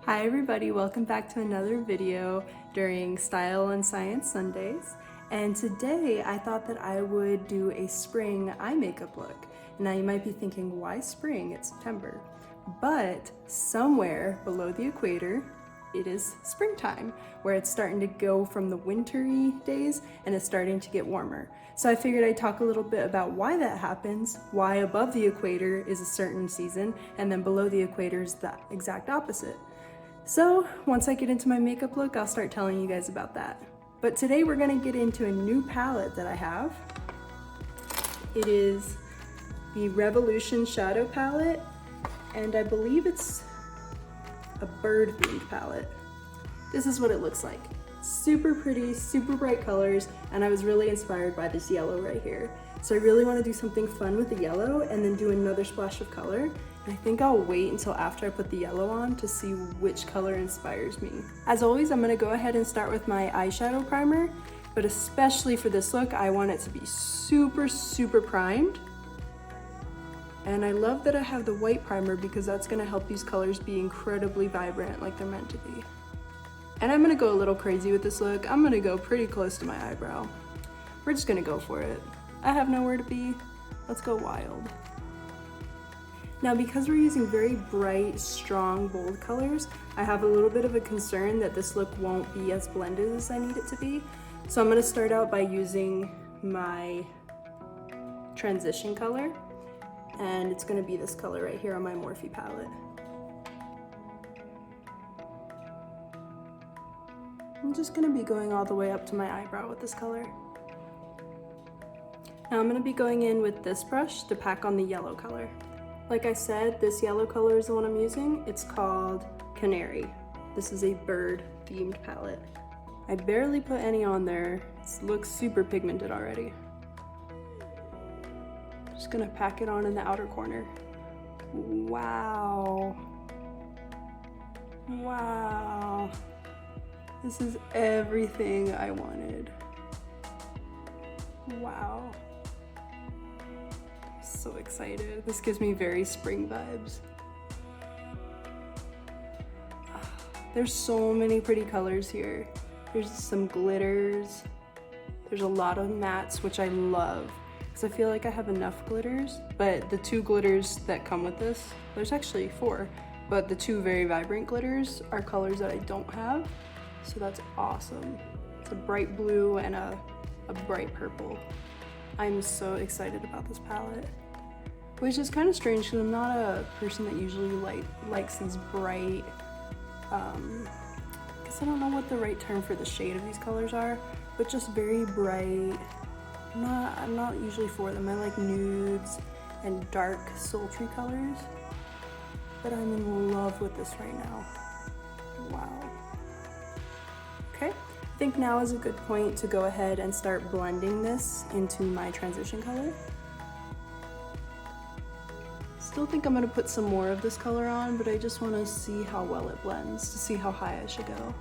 Hi everybody, welcome back to another video during Style and Science Sundays. And today I thought that I would do a spring eye makeup look. Now you might be thinking, why spring? It's September. But somewhere below the equator, it is springtime, where it's starting to go from the wintry days and it's starting to get warmer. So I figured I'd talk a little bit about why that happens, why above the equator is a certain season, and then below the equator is the exact opposite. So once I get into my makeup look, I'll start telling you guys about that. But today we're gonna get into a new palette that I have. It is the Revolution Shadow Palette, and I believe it's a bird themed palette. This is what it looks like. Super pretty, super bright colors, and I was really inspired by this yellow right here. So I really want to do something fun with the yellow and then do another splash of color. And I think I'll wait until after I put the yellow on to see which color inspires me. As always, I'm going to go ahead and start with my eyeshadow primer, but especially for this look, I want it to be super primed. And I love that I have the white primer because that's going to help these colors be incredibly vibrant like they're meant to be. And I'm going to go a little crazy with this look. I'm going to go pretty close to my eyebrow. We're just going to go for it. I have nowhere to be. Let's go wild. Now, because we're using very bright, strong, bold colors, I have a little bit of a concern that this look won't be as blended as I need it to be. So I'm going to start out by using my transition color. And it's going to be this color right here on my Morphe palette. I'm just going to be going all the way up to my eyebrow with this color. Now I'm going to be going in with this brush to pack on the yellow color. Like I said, this yellow color is the one I'm using. It's called Canary. This is a bird themed palette. I barely put any on there. It looks super pigmented already. Just gonna pack it on in the outer corner. Wow. Wow. This is everything I wanted. Wow. So excited. This gives me very spring vibes. There's so many pretty colors here. There's some glitters. There's a lot of mattes, which I love because I feel like I have enough glitters, but the two glitters that come with this, there's actually 4, but the 2 very vibrant glitters are colors that I don't have, so that's awesome. It's a bright blue and a bright purple. I'm so excited about this palette, which is kind of strange because I'm not a person that usually likes these bright, I guess I don't know what the right term for the shade of these colors are, but just very bright. I'm not usually for them. I like nudes and dark, sultry colors, but I'm in love with this right now. Wow. Okay. I think now is a good point to go ahead and start blending this into my transition color. Still think I'm going to put some more of this color on, but I just want to see how well it blends, to see how high I should go.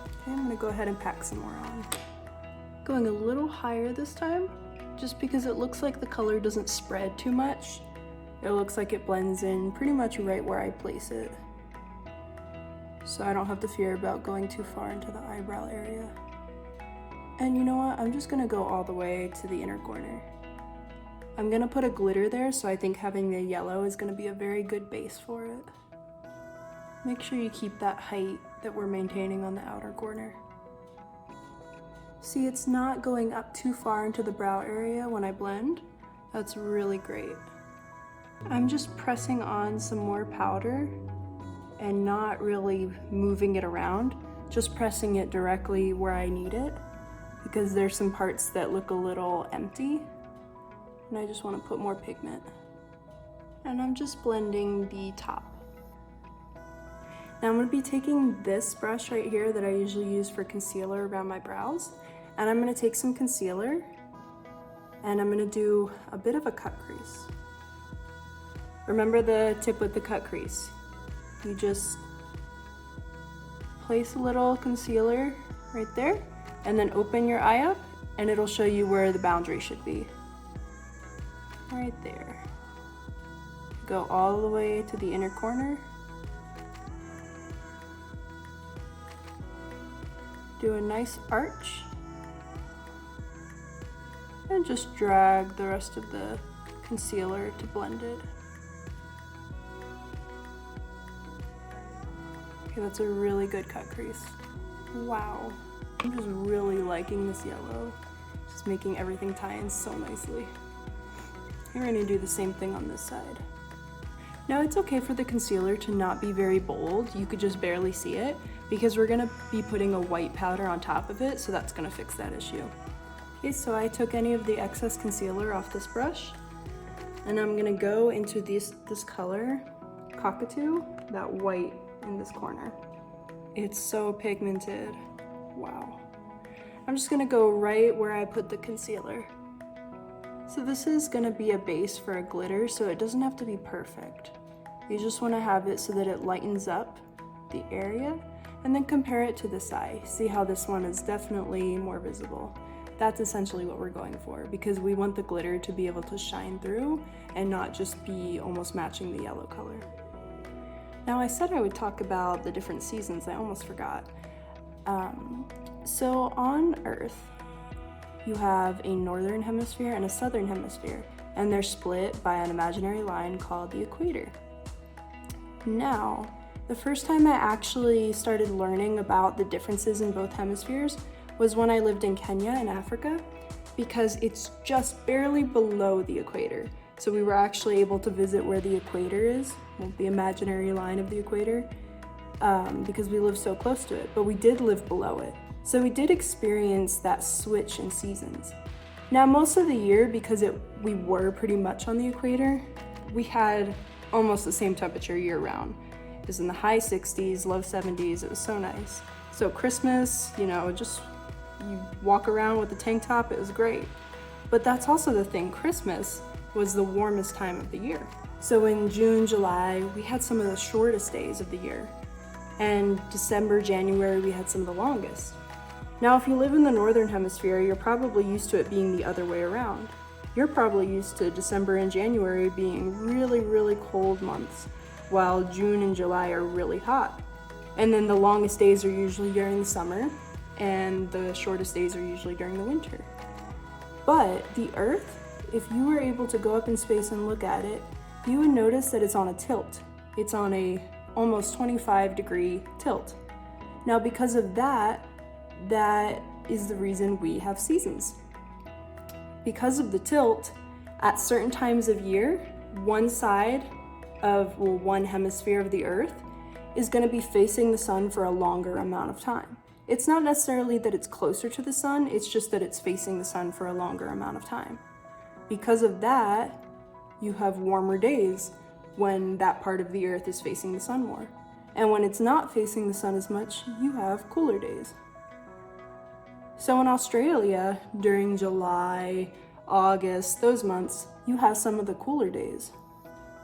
Okay, I'm going to go ahead and pack some more on. Going a little higher this time, just because it looks like the color doesn't spread too much. It looks like it blends in pretty much right where I place it. So I don't have to fear about going too far into the eyebrow area. And you know what? I'm just gonna go all the way to the inner corner. I'm gonna put a glitter there, so I think having the yellow is gonna be a very good base for it. Make sure you keep that height that we're maintaining on the outer corner. See, it's not going up too far into the brow area when I blend. That's really great. I'm just pressing on some more powder and not really moving it around, just pressing it directly where I need it because there's some parts that look a little empty and I just want to put more pigment. And I'm just blending the top. Now I'm going to be taking this brush right here that I usually use for concealer around my brows, and I'm going to take some concealer and I'm going to do a bit of a cut crease. Remember the tip with the cut crease. You just place a little concealer right there and then open your eye up and it'll show you where the boundary should be. Right there. go all the way to the inner corner. Do a nice arch. And just drag the rest of the concealer to blend it. Okay, that's a really good cut crease. Wow. I'm just really liking this yellow. Just making everything tie in so nicely. I'm going to do the same thing on this side. Now it's okay for the concealer to not be very bold. You could just barely see it because we're going to be putting a white powder on top of it, so that's going to fix that issue. Okay, so I took any of the excess concealer off this brush, and I'm going to go into this color, Cockatoo, that white in this corner. It's so pigmented. Wow. I'm just going to go right where I put the concealer. So this is going to be a base for a glitter, so it doesn't have to be perfect. You just want to have it so that it lightens up the area, and then compare it to this eye. See how this one is definitely more visible. That's essentially what we're going for, because we want the glitter to be able to shine through and not just be almost matching the yellow color. Now I said I would talk about the different seasons, I almost forgot. So on Earth, you have a northern hemisphere and a southern hemisphere, and they're split by an imaginary line called the equator. Now, the first time I actually started learning about the differences in both hemispheres was when I lived in Kenya in Africa, because it's just barely below the equator. So we were actually able to visit where the equator is, well, the imaginary line of the equator, because we live so close to it, but we did live below it. So we did experience that switch in seasons. Now most of the year, because we were pretty much on the equator, we had almost the same temperature year round. It was in the high 60s, low 70s, it was so nice. So Christmas, you know, just you walk around with a tank top, it was great. But that's also the thing, Christmas was the warmest time of the year. So in June, July, we had some of the shortest days of the year. And December, January, we had some of the longest. Now, if you live in the northern hemisphere, you're probably used to it being the other way around. You're probably used to December and January being really, really cold months, while June and July are really hot. And then the longest days are usually during the summer, and the shortest days are usually during the winter. But the Earth, if you were able to go up in space and look at it, you would notice that it's on a tilt. It's on a almost 25-degree tilt. Now, because of that is the reason we have seasons. Because of the tilt, at certain times of year, one side of, well, one hemisphere of the Earth is going to be facing the sun for a longer amount of time. It's not necessarily that it's closer to the sun, it's just that it's facing the sun for a longer amount of time. Because of that, you have warmer days when that part of the Earth is facing the sun more. And when it's not facing the sun as much, you have cooler days. So in Australia, during July, August, those months, you have some of the cooler days.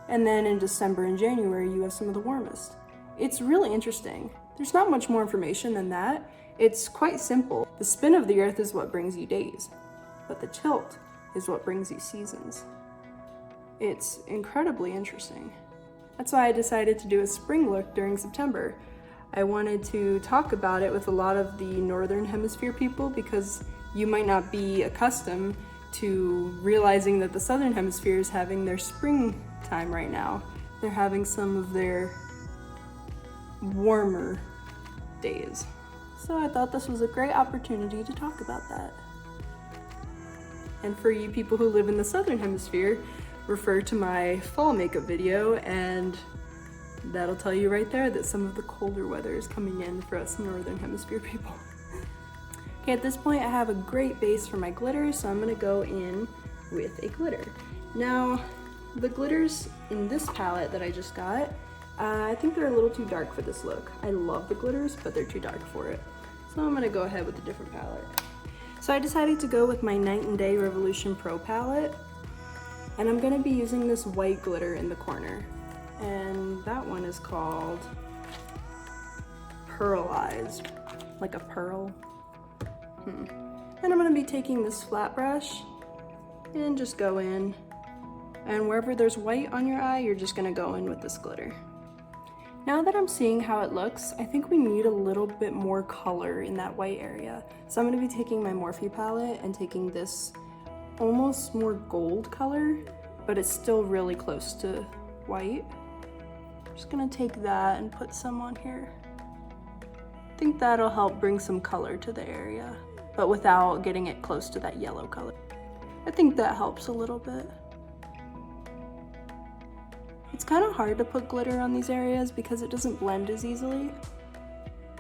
And then in December and January, you have some of the warmest. It's really interesting. There's not much more information than that. It's quite simple. The spin of the Earth is what brings you days, but the tilt is what brings you seasons. It's incredibly interesting. That's why I decided to do a spring look during September. I wanted to talk about it with a lot of the Northern Hemisphere people, because you might not be accustomed to realizing that the Southern Hemisphere is having their spring time right now. They're having some of their warmer days. So I thought this was a great opportunity to talk about that. And for you people who live in the Southern Hemisphere, refer to my fall makeup video, and that'll tell you right there that some of the colder weather is coming in for us Northern Hemisphere people. Okay, at this point I have a great base for my glitter, so I'm gonna go in with a glitter. Now, the glitters in this palette that I just got, I think they're a little too dark for this look. I love the glitters, but they're too dark for it. So I'm gonna go ahead with a different palette. So I decided to go with my Night and Day Revolution Pro palette, and I'm gonna be using this white glitter in the corner. And that one is called Pearlized, like a pearl. And I'm gonna be taking this flat brush and just go in And wherever there's white on your eye, you're just gonna go in with this glitter. Now that I'm seeing how it looks, I think we need a little bit more color in that white area. So I'm gonna be taking my Morphe palette and taking this almost more gold color, but it's still really close to white. I'm just gonna take that and put some on here. I think that'll help bring some color to the area, but without getting it close to that yellow color. I think that helps a little bit. It's kind of hard to put glitter on these areas because it doesn't blend as easily.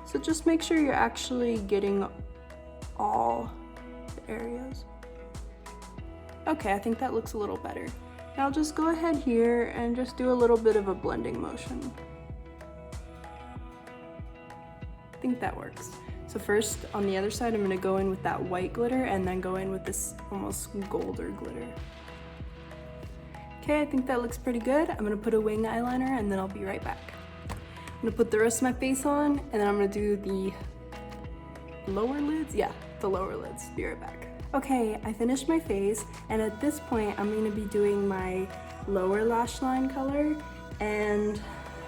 So just make sure you're actually getting all the areas. Okay, I think that looks a little better. Now I'll just go ahead here and just do a little bit of a blending motion. I think that works. So first, on the other side, I'm gonna go in with that white glitter and then go in with this almost golder glitter. Okay, I think that looks pretty good. I'm gonna put a wing eyeliner and then I'll be right back. I'm gonna put the rest of my face on and then I'm gonna do the lower lids. Yeah, the lower lids. Be right back. Okay, I finished my face and at this point I'm gonna be doing my lower lash line color. And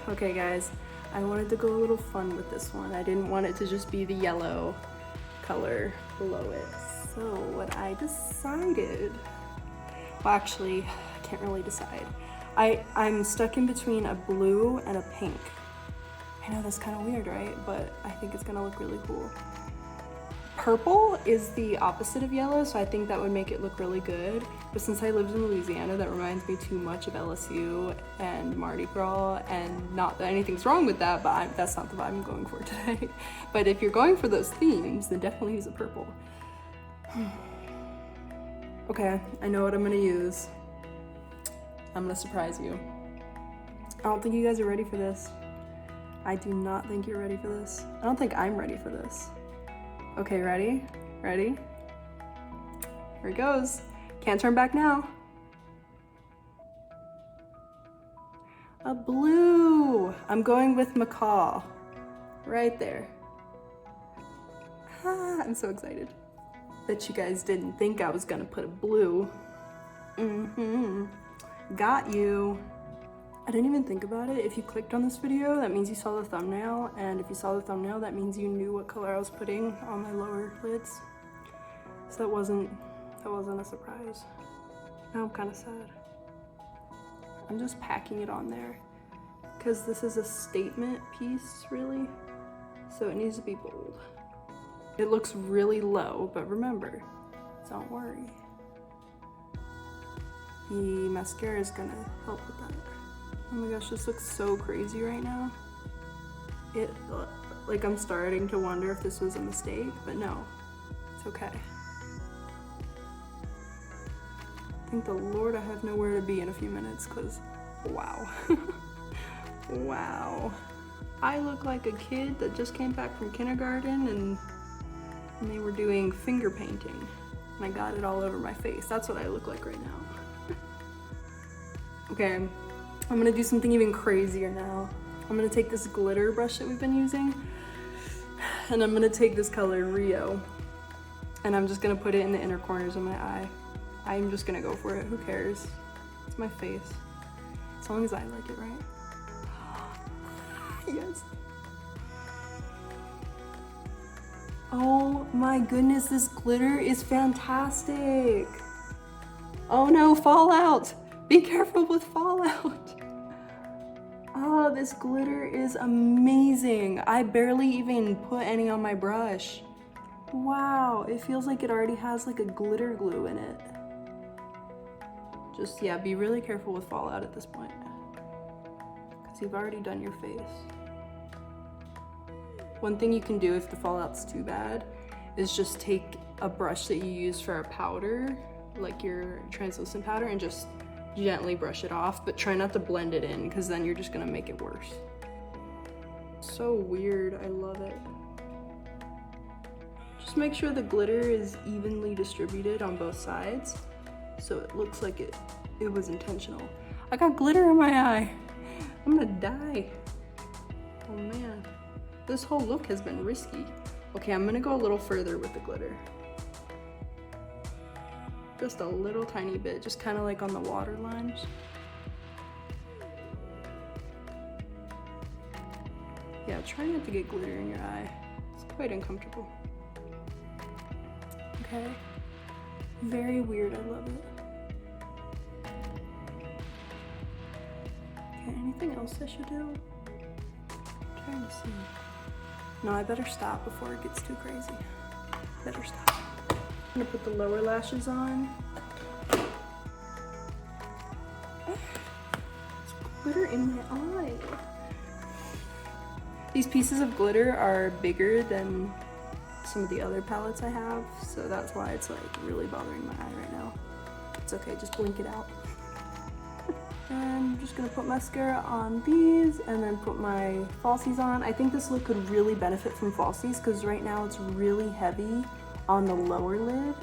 okay guys, I wanted to go a little fun with this one. I didn't want it to just be the yellow color below it. So what I decided, well actually, I can't really decide. I'm stuck in between a blue and a pink. I know that's kind of weird, right? But I think it's gonna look really cool. Purple is the opposite of yellow, so I think that would make it look really good. But since I lived in Louisiana, that reminds me too much of LSU and Mardi Gras, and not that anything's wrong with that, but that's not the vibe I'm going for today. But if you're going for those themes, then definitely use a purple. Okay, I know what I'm gonna use. I'm gonna surprise you. I don't think you guys are ready for this. I do not think you're ready for this. I don't think I'm ready for this. Okay, ready? Ready? Here it goes. Can't turn back now. A blue. I'm going with macaw. Right there. Ah, I'm so excited. Bet you guys didn't think I was gonna put a blue. Got you. I didn't even think about it. If you clicked on this video, that means you saw the thumbnail, and if you saw the thumbnail, that means you knew what color I was putting on my lower lids. So that wasn't a surprise. Now I'm kind of sad. I'm just packing it on there because this is a statement piece, really. So it needs to be bold. It looks really low, but remember, don't worry. The mascara is gonna help with that. Oh my gosh, this looks so crazy right now. Like I'm starting to wonder if this was a mistake, but no, it's okay. Thank the Lord I have nowhere to be in a few minutes, cause wow. Wow. I look like a kid that just came back from kindergarten and they were doing finger painting and I got it all over my face. That's what I look like right now. Okay, I'm gonna do something even crazier now. I'm gonna take this glitter brush that we've been using and I'm gonna take this color Rio and I'm just gonna put it in the inner corners of my eye. I'm just gonna go for it, who cares? It's my face. As long as I like it, right? Yes. Oh my goodness, this glitter is fantastic. Oh no, fallout. Be careful with fallout. Oh, this glitter is amazing. I barely even put any on my brush. Wow, it feels like it already has like a glitter glue in it. Just, yeah, be really careful with fallout at this point, because you've already done your face. One thing you can do if the fallout's too bad is just take a brush that you use for a powder, like your translucent powder, and just gently brush it off, but try not to blend it in because then you're just gonna make it worse. So weird, I love it. Just make sure the glitter is evenly distributed on both sides so it looks like it was intentional. I got glitter in my eye. I'm gonna die. Oh man, this whole look has been risky. Okay, I'm gonna go a little further with the glitter. Just a little tiny bit, just kind of like on the water lines. Yeah, try not to get glitter in your eye. It's quite uncomfortable. Okay. Very weird, I love it. Okay, anything else I should do? I'm trying to see. No, I better stop before it gets too crazy. Better stop. I'm gonna put the lower lashes on. There's glitter in my eye. These pieces of glitter are bigger than some of the other palettes I have, so that's why it's like really bothering my eye right now. It's okay, just blink it out. And I'm just gonna put mascara on these and then put my falsies on. I think this look could really benefit from falsies because right now it's really heavy on the lower lid.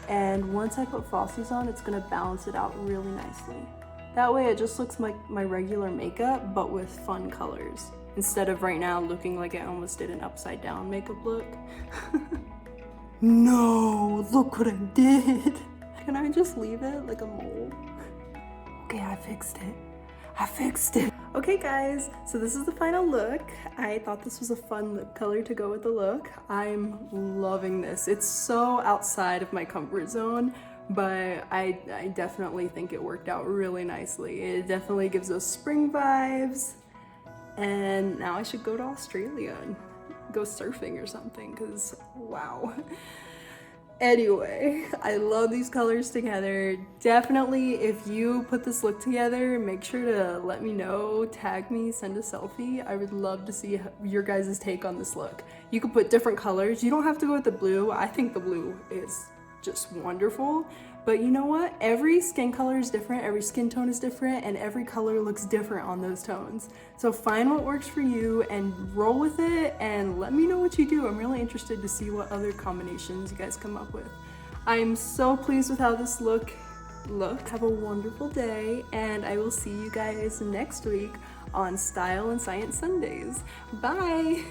And once I put falsies on, it's gonna balance it out really nicely. That way it just looks like my regular makeup, but with fun colors. Instead of right now looking like I almost did an upside down makeup look. No, look what I did. Can I just leave it like a mole? Okay, I fixed it. I fixed it. Okay guys, so this is the final look. I thought this was a fun lip color to go with the look. I'm loving this. It's so outside of my comfort zone, but I definitely think it worked out really nicely. It definitely gives us spring vibes. And now I should go to Australia and go surfing or something, because wow. Anyway, I love these colors together. Definitely, if you put this look together, make sure to let me know, tag me, send a selfie. I would love to see your guys' take on this look. You could put different colors. You don't have to go with the blue. I think the blue is just wonderful. But you know what? Every skin color is different, every skin tone is different, and every color looks different on those tones. So find what works for you and roll with it and let me know what you do. I'm really interested to see what other combinations you guys come up with. I'm so pleased with how this look looked. Have a wonderful day, and I will see you guys next week on Style and Science Sundays. Bye!